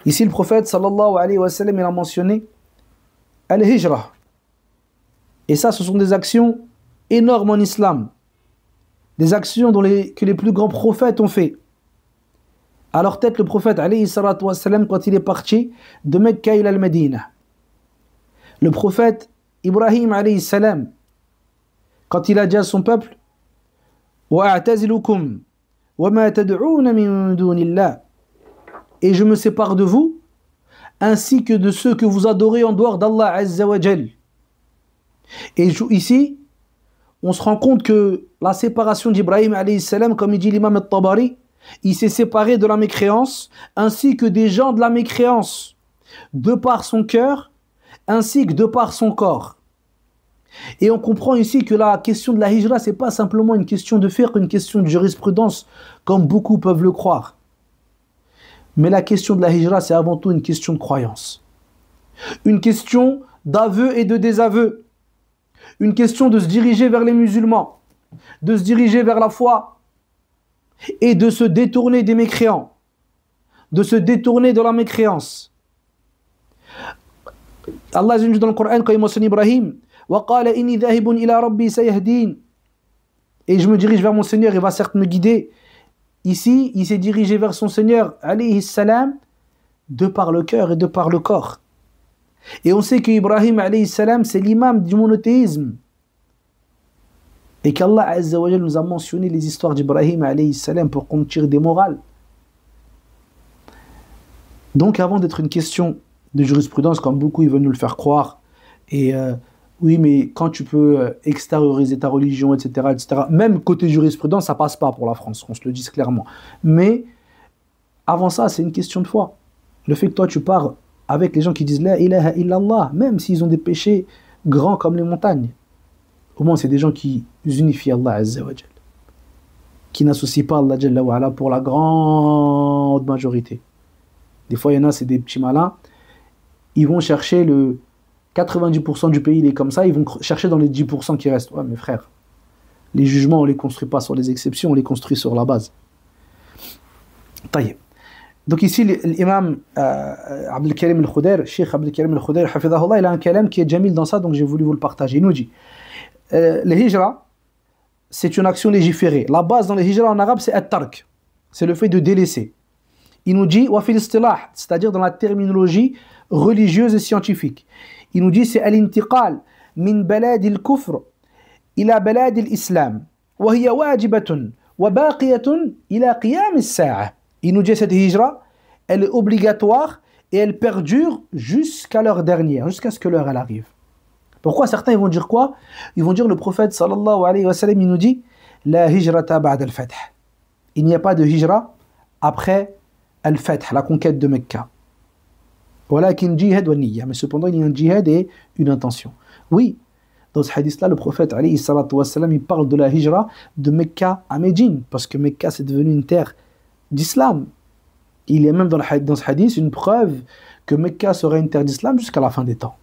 Ici, le prophète sallallahu alayhi wa sallam, il a mentionné al-hijra. Et ça, ce sont des actions énormes en islam. Des actions que les plus grands prophètes ont fait. À leur tête, le prophète alayhi salatu wa sallam, quand il est parti de Mecca ila al-Médina. Le prophète Ibrahim alayhi salam, quand il a dit à son peuple وَأَعْتَزِلُكُمْ وَمَا تَدْعُونَ مِن دُونِ اللَّهِ, et je me sépare de vous ainsi que de ceux que vous adorez en dehors d'Allah Azza wa Jal. Et ici on se rend compte que la séparation d'Ibrahim alayhi salam, comme il dit l'imam al-Tabari, il s'est séparé de la mécréance ainsi que des gens de la mécréance, de par son cœur ainsi que de par son corps. Et on comprend ici que la question de la hijra, c'est pas simplement une question de fiqh, une question de jurisprudence, comme beaucoup peuvent le croire. Mais la question de la hijra, c'est avant tout une question de croyance. Une question d'aveu et de désaveu. Une question de se diriger vers les musulmans, de se diriger vers la foi et de se détourner des mécréants, de se détourner de la mécréance. Allah dit dans le Coran, quand il mentionne Ibrahim, وَقَالَ إِنِّي ذَاهِبٌ إِلَىٰ رَبِّي سَيَهْدِينَ, et je me dirige vers mon Seigneur, il va certes me guider. Ici, il s'est dirigé vers son Seigneur, alayhi salam, de par le cœur et de par le corps. Et on sait qu'Ibrahim, alayhi salam, c'est l'imam du monothéisme. Et qu'Allah Azza wa Jal nous a mentionné les histoires d'Ibrahim, alayhi salam, pour qu'on tire des morales. Donc, avant d'être une question de jurisprudence, comme beaucoup ils veulent nous le faire croire, et oui, mais quand tu peux extérioriser ta religion, etc., etc., même côté jurisprudence, ça passe pas pour la France, qu'on se le dise clairement. Mais avant ça, c'est une question de foi. Le fait que toi, tu pars avec les gens qui disent La ilaha illallah, même s'ils ont des péchés grands comme les montagnes, au moins c'est des gens qui unifient Allah Azza wa Jal, qui n'associent pas Allah Jalla wa Ala pour la grande majorité. Des fois, il y en a, c'est des petits malins, ils vont chercher le 90% du pays, il est comme ça, ils vont chercher dans les 10% qui restent. Ouais, mes frères, les jugements, on ne les construit pas sur les exceptions, on les construit sur la base. Taïeb. Donc ici, l'imam Abdel Karim al-Khudair, Cheikh Abdel Karim al-Khudair, hafidahullah, il a un kalam qui est jamil dans ça, donc j'ai voulu vous le partager. Il nous dit, le hijra, c'est une action légiférée. La base dans le hijra en arabe, c'est at-tark, c'est le fait de délaisser. Il nous dit, wa fil istilah, c'est-à-dire dans la terminologie religieuse et scientifique. Il nous dit c'est al-intiqal min balad al-kufr ila balad al-islam wa hiya wajibatun wa baqiyatun ila qiyam as-sa'a. Il nous dit cette hijra, elle est obligatoire et elle perdure jusqu'à l'heure dernière, jusqu'à ce que l'heure elle arrive. Pourquoi certains ils vont dire quoi? Ils vont dire le prophète sallallahu alayhi wa sallam, il nous dit la hijrata ba'da al-fath. Il n'y a pas de hijra après al-fath, la conquête de Mecca. Walakin jihad wa niyya, mais cependant il y a un jihad et une intention. Oui, dans ce hadith-là, le prophète alayhi salatu wa sallam, il parle de la hijra de Mecca à Médine, parce que Mecca c'est devenu une terre d'islam. Il y a même dans ce hadith une preuve que Mecca serait une terre d'islam jusqu'à la fin des temps.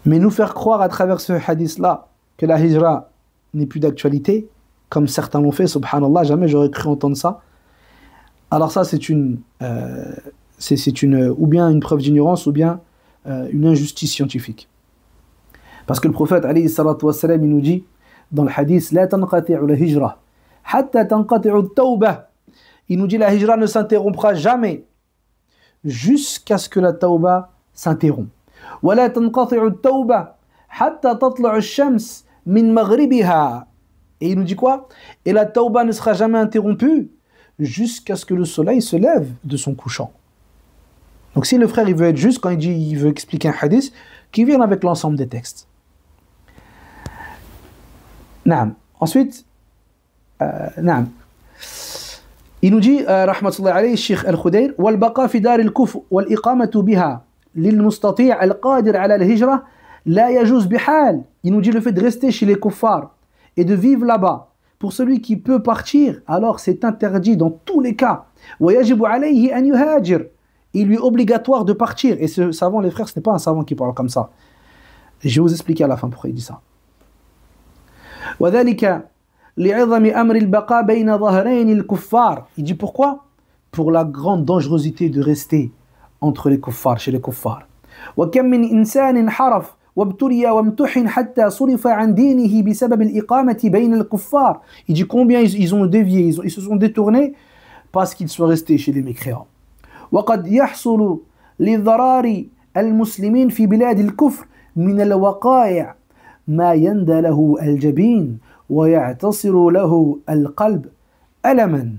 Mais nous faire croire à travers ce hadith-là que la hijra n'est plus d'actualité, comme certains l'ont fait, subhanallah, jamais j'aurais cru entendre ça. Alors ça c'est ou bien une preuve d'ignorance ou bien une injustice scientifique. Parce que le prophète alayhi salatu wa salam, il nous dit dans le hadith la tanqati'u la hijra hatta tanqati'u at-tawbah. Il nous dit la hijra ne s'interrompra jamais jusqu'à ce que la tawbah s'interrompt. Wa la tanqati'u at-tawbah hatta tatlu'u ash-shams min maghribiha. Et il nous dit quoi? Et la tawbah ne sera jamais interrompue jusqu'à ce que le soleil se lève de son couchant. Donc si le frère il veut être juste quand il dit il veut expliquer un hadith, qu'il vienne avec l'ensemble des textes. Naam. Ensuite, naam. Il nous dit rahmatullah alayhi Cheikh al-Khudair wal baqa fi dar al-kufr wal iqamatu biha lil mustati' al-qadir ala al-hijra la yajuz bihal. Il nous dit le fait de rester chez les kuffars et de vivre là-bas pour celui qui peut partir, alors c'est interdit dans tous les cas. Wa yajibu alayhi an yuhajir. Il lui est obligatoire de partir. Et ce savant, les frères, ce n'est pas un savant qui parle comme ça. Je vais vous expliquer à la fin pourquoi il dit ça. Il dit pourquoi? pour la grande dangerosité de rester entre les kuffars, chez les kuffars. وكم من إنسان انحرف وابتلي وامتحن حتى صرف عن دينه بسبب الإقامة بين الكفار. Il dit combien ils ont dévié, ils se sont détournés parce qu'ils sont restés chez les mécréants. وقد يحصل لضرار المسلمين في بلاد الكفر من الوقائع ما يندى له الجبين ويعتصر له القلب ألما.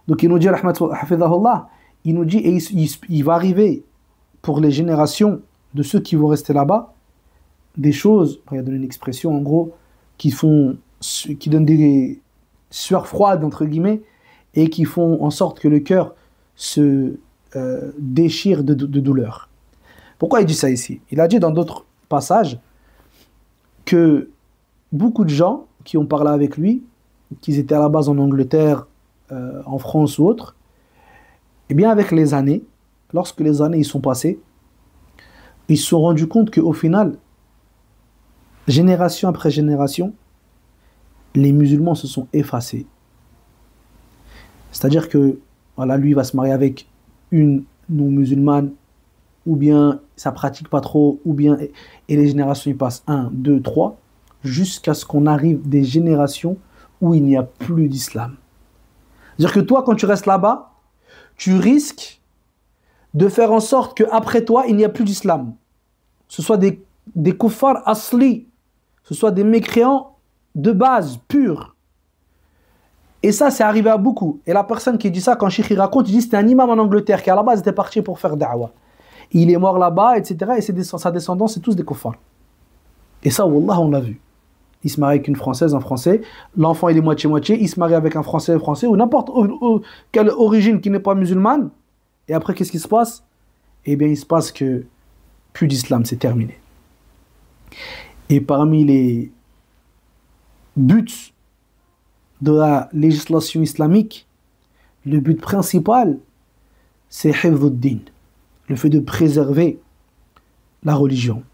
Donc il nous dit, hafidhahullah, il nous dit, et il va arriver pour les générations de ceux qui vont rester là-bas, des choses, il a donné une expression en gros, qui donnent des sueurs froides, entre guillemets, et qui font en sorte que le cœur se déchire de douleur. Pourquoi il dit ça ici? Il a dit dans d'autres passages que beaucoup de gens qui ont parlé avec lui, qu'ils étaient à la base en Angleterre, en France ou autre, et bien avec les années, lorsque les années y sont passées, ils se sont rendus compte qu'au final, génération après génération, les musulmans se sont effacés. C'est-à-dire que voilà, lui va se marier avec une non-musulmane, ou bien ça pratique pas trop, ou bien et les générations y passent 1, 2, 3, jusqu'à ce qu'on arrive des générations où il n'y a plus d'islam. C'est-à-dire que toi, quand tu restes là-bas, tu risques de faire en sorte qu'après toi, il n'y a plus d'islam. Ce soit des kuffars asli, ce soit des mécréants de base, purs. Et ça, c'est arrivé à beaucoup. Et la personne qui dit ça, quand Cheikh raconte, il dit c'était un imam en Angleterre qui à la base était parti pour faire da'wah. Il est mort là-bas, etc. Et sa descendance, c'est tous des kuffars. Et ça, wallah, on l'a vu. Il se marie avec une Française, un Français. L'enfant, il est moitié-moitié. Il se marie avec un Français, ou n'importe quelle origine qui n'est pas musulmane. Et après, qu'est-ce qui se passe? Eh bien, il se passe que plus d'islam, c'est terminé. Et parmi les buts de la législation islamique, le but principal, c'est hifdhuddin, le fait de préserver la religion.